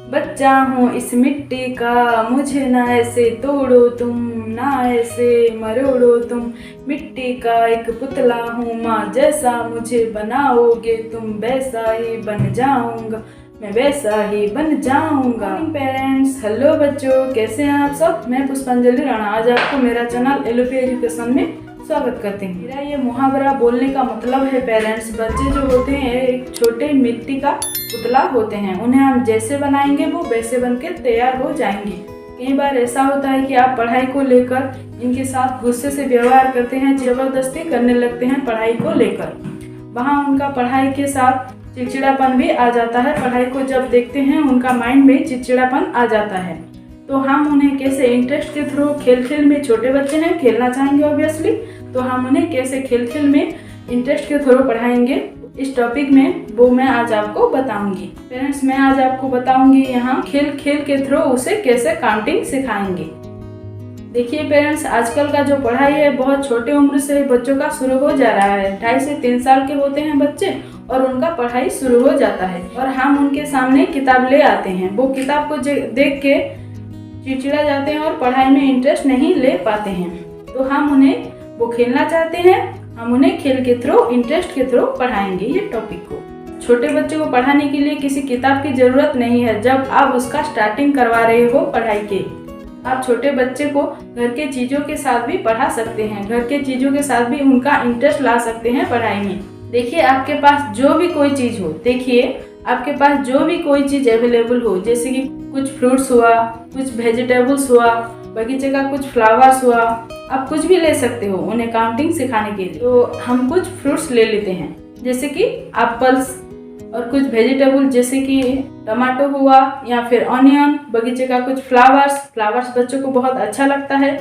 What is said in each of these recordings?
बच्चा हूँ इस मिट्टी का, मुझे ना ऐसे तोड़ो तुम, ना ऐसे मरोड़ो तुम। मिट्टी का एक पुतला हूँ माँ, जैसा मुझे बनाओगे तुम वैसा ही बन जाऊंगा, मैं वैसा ही बन जाऊंगा। पेरेंट्स, हेलो बच्चों, कैसे हैं आप सब। मैं पुष्पांजलि राणा आज आपको मेरा चैनल एलओपी एजुकेशन में स्वागत करते हैं। मेरा ये मुहावरा बोलने का मतलब है पेरेंट्स, बच्चे जो होते हैं एक छोटे मिट्टी का पुतला होते हैं, उन्हें हम जैसे बनाएंगे वो वैसे बनके तैयार हो जाएंगे। कई बार ऐसा होता है कि आप पढ़ाई को लेकर इनके साथ गुस्से से व्यवहार करते हैं, जबरदस्ती करने लगते हैं पढ़ाई को लेकर। वहाँ उनका पढ़ाई के साथ चिड़चिड़ापन भी आ जाता है। पढ़ाई को जब देखते हैं उनका माइंड में चिड़चिड़ापन आ जाता है। तो हम उन्हें कैसे इंटरेस्ट के थ्रू, खेल खेल में, छोटे बच्चे हैं खेलना चाहेंगे ऑब्वियसली, तो हम उन्हें कैसे खेल खेल में इंटरेस्ट के थ्रू पढ़ाएंगे, इस टॉपिक में वो मैं आज आपको बताऊंगी। पेरेंट्स, मैं आज आपको बताऊंगी यहाँ खेल खेल के थ्रू उसे कैसे काउंटिंग सिखाएंगे। देखिए पेरेंट्स, आजकल का जो पढ़ाई है बहुत छोटे उम्र से बच्चों का शुरू हो जा रहा है। 2.5 से 3 साल के होते हैं बच्चे और उनका पढ़ाई शुरू हो जाता है और हम उनके सामने किताब ले आते हैं। वो किताब को देख के चिड़चिड़ा जाते हैं और पढ़ाई में इंटरेस्ट नहीं ले पाते हैं। तो हम उन्हें, वो खेलना चाहते हैं, हम उन्हें खेल के थ्रू, इंटरेस्ट के थ्रू पढ़ाएंगे ये टॉपिक को। छोटे बच्चे को पढ़ाने के लिए किसी किताब की जरूरत नहीं है। जब आप उसका स्टार्टिंग करवा रहे हो पढ़ाई के, आप छोटे बच्चे को घर के चीजों के साथ भी पढ़ा सकते हैं। घर के चीजों के साथ भी उनका इंटरेस्ट ला सकते हैं पढ़ाई में। देखिए, आपके पास जो भी कोई चीज हो, देखिए आपके पास जो भी कोई चीज अवेलेबल हो, जैसे कि कुछ फ्रूट्स हुआ, कुछ वेजिटेबल्स हुआ, बगीचे का कुछ फ्लावर्स हुआ, आप कुछ भी ले सकते हो उन्हें काउंटिंग सिखाने के लिए। तो हम कुछ फ्रूट्स ले लेते हैं, जैसे कि एप्पल्स, और कुछ वेजिटेबल जैसे कि टमाटो हुआ या फिर ऑनियन, बगीचे का कुछ फ्लावर्स बच्चों को बहुत अच्छा लगता है।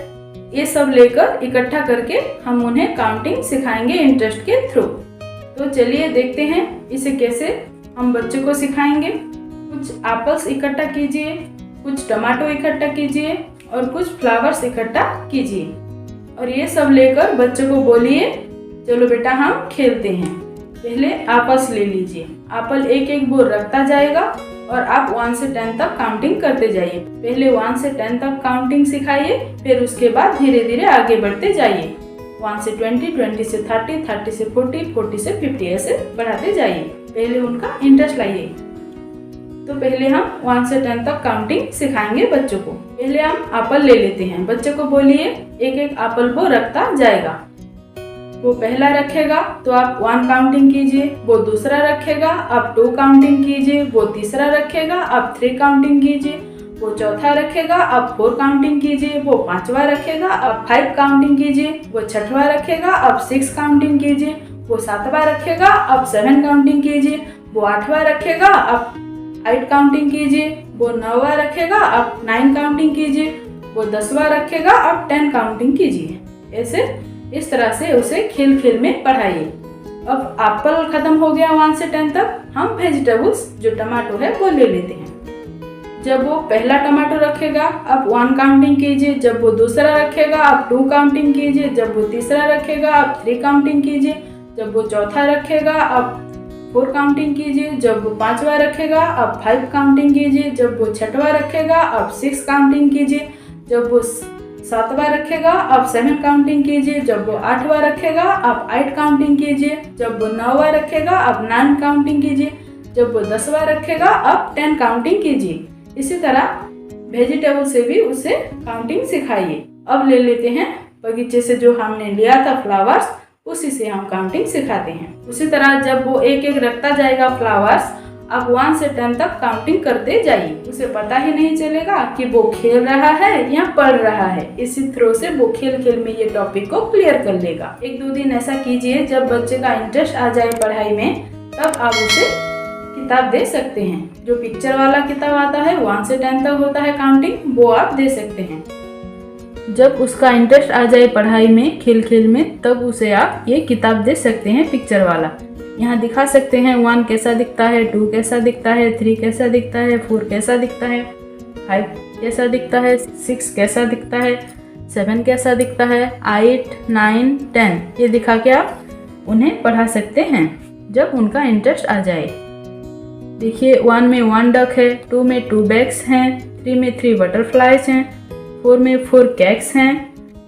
ये सब लेकर इकट्ठा करके हम उन्हें काउंटिंग सिखाएंगे इंटरेस्ट के थ्रू। तो चलिए देखते हैं इसे कैसे हम बच्चों को सिखाएंगे। कुछ एप्पल्स इकट्ठा कीजिए, कुछ टमाटो इकट्ठा कीजिए और कुछ फ्लावर्स इकट्ठा कीजिए और ये सब लेकर बच्चों को बोलिए, चलो बेटा हम खेलते हैं। पहले एप्पल्स ले लीजिए। एप्पल एक एक बोर रखता जाएगा और आप 1 से 10 तक काउंटिंग करते जाइए। पहले 1 से 10 तक काउंटिंग सिखाइए, फिर उसके बाद धीरे धीरे आगे बढ़ते जाइए। 1 से 20, 20 से 30, 30 से 40, 40 से 50 ऐसे बढ़ाते जाइए। पहले उनका इंटरेस्ट लाइए। तो पहले हम 1 से 10 तक काउंटिंग सिखाएंगे बच्चों को। पहले हम एप्पल ले लेते हैं। बच्चों को बोलिए एक एक एप्पल को रखता जाएगा। वो पहला रखेगा तो आप 1 काउंटिंग कीजिए, वो दूसरा रखेगा आप 2 काउंटिंग कीजिए, वो तीसरा रखेगा आप 3 काउंटिंग कीजिए, वो चौथा रखेगा आप 4 काउंटिंग कीजिए, वो 5वां रखेगा आप 5 काउंटिंग कीजिए, वो 6वां रखेगा आप 6 काउंटिंग कीजिए, वो 7वां रखेगा आप 7 काउंटिंग कीजिए, वो 8वां रखेगा आप 8 काउंटिंग कीजिए, वो 9वां रखेगा आप 9 काउंटिंग कीजिए, वो 10वां रखेगा आप 10 काउंटिंग कीजिए। ऐसे इस तरह से उसे खेल खेल में पढ़ाइए। अब एप्पल खत्म हो गया 1 से 10 तक, हम वेजिटेबल्स जो टमाटो है वो ले लेते हैं। जब वो पहला टमाटो रखेगा आप 1 काउंटिंग कीजिए, जब वो दूसरा रखेगा आप 2 काउंटिंग कीजिए, जब वो तीसरा रखेगा आप 3 काउंटिंग कीजिए, जब वो चौथा रखेगा आप 4 काउंटिंग कीजिए, जब वो 5वां रखेगा आप 5 काउंटिंग कीजिए, जब वो 6वां रखेगा आप 6 काउंटिंग कीजिए, जब वो 7वां रखेगा आप 7 काउंटिंग कीजिए, जब वो 8वां रखेगा आप 8 काउंटिंग कीजिए, जब वो 9वां रखेगा आप 9 काउंटिंग कीजिए, जब वो 10वां रखेगा आप 10 काउंटिंग कीजिए। इसी तरह वेजिटेबल से भी उसे काउंटिंग सिखाइए। अब ले लेते हैं बगीचे से जो हमने लिया था फ्लावर्स, उसी से हम काउंटिंग सिखाते हैं। उसी तरह जब वो एक एक रखता जाएगा फ्लावर्स, आप 1 से 10 तक काउंटिंग करते जाइए। उसे पता ही नहीं चलेगा कि वो खेल रहा है या पढ़ रहा है। इसी थ्रू से वो खेल खेल में ये टॉपिक को क्लियर कर लेगा। 1-2 दिन ऐसा कीजिए, जब बच्चे का इंटरेस्ट आ जाए पढ़ाई में, तब आप उसे किताब दे सकते हैं। जो पिक्चर वाला किताब आता है 1 से 10 तक होता है काउंटिंग, वो आप दे सकते हैं। जब उसका इंटरेस्ट आ जाए पढ़ाई में, खेल खेल में, तब उसे आप ये किताब दे सकते हैं पिक्चर वाला। यहाँ दिखा सकते हैं 1 कैसा दिखता है, 2 कैसा दिखता है, 3 कैसा दिखता है, 4 कैसा दिखता है, 5 कैसा दिखता है, 6 कैसा दिखता है, 7 कैसा दिखता है, 8, 9, 10 ये दिखा के आप उन्हें पढ़ा सकते हैं जब उनका इंटरेस्ट आ जाए। देखिए 1 में 1 डक है, 2 में 2 बैग्स हैं, 3 में 3 बटरफ्लाइज हैं, 4 में 4 कैक्स हैं,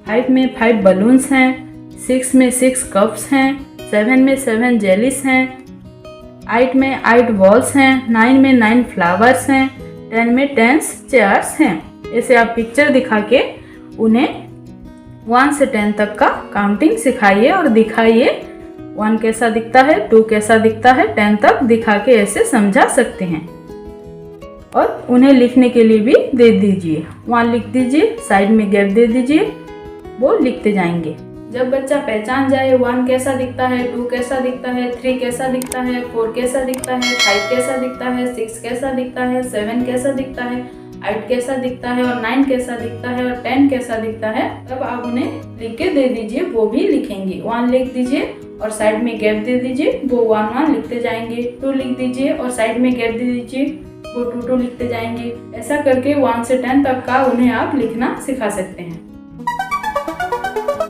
5 में 5 बलून्स हैं, 6 में 6 कप्स हैं, 7 में 7 जेलीस हैं, 8 में 8 बॉल्स हैं, 9 में 9 फ्लावर्स हैं, 10 में 10 चेयर्स हैं। ऐसे आप पिक्चर दिखा के उन्हें 1 से 10 तक का काउंटिंग सिखाइए और दिखाइए। 1 कैसा दिखता है, 2 कैसा दिखता है, 10 तक दिखा के ऐसे समझा सकते हैं। और उन्हें लिखने के लिए भी दे दीजिए, 1 लिख दीजिए, साइड में गैप दे दीजिए, वो लिखते जाएंगे। जब बच्चा पहचान जाए 1 कैसा दिखता है, 2 कैसा दिखता है, 3 कैसा दिखता है, 4 कैसा दिखता है, 5 कैसा दिखता है, 6 कैसा दिखता है, 7 कैसा दिखता है, 8 कैसा दिखता है और 9 कैसा दिखता है और 10 कैसा दिखता है, तब आप उन्हें लिख के दे दीजिए, वो भी लिखेंगे। 1 लिख दीजिए और साइड में गैप दे दीजिए, वो 1 लिखते जाएंगे। 2 लिख दीजिए और साइड में गैप दे दीजिए, वो 2 लिखते जाएंगे। ऐसा करके 1 से 10 तक का उन्हें आप लिखना सिखा सकते हैं।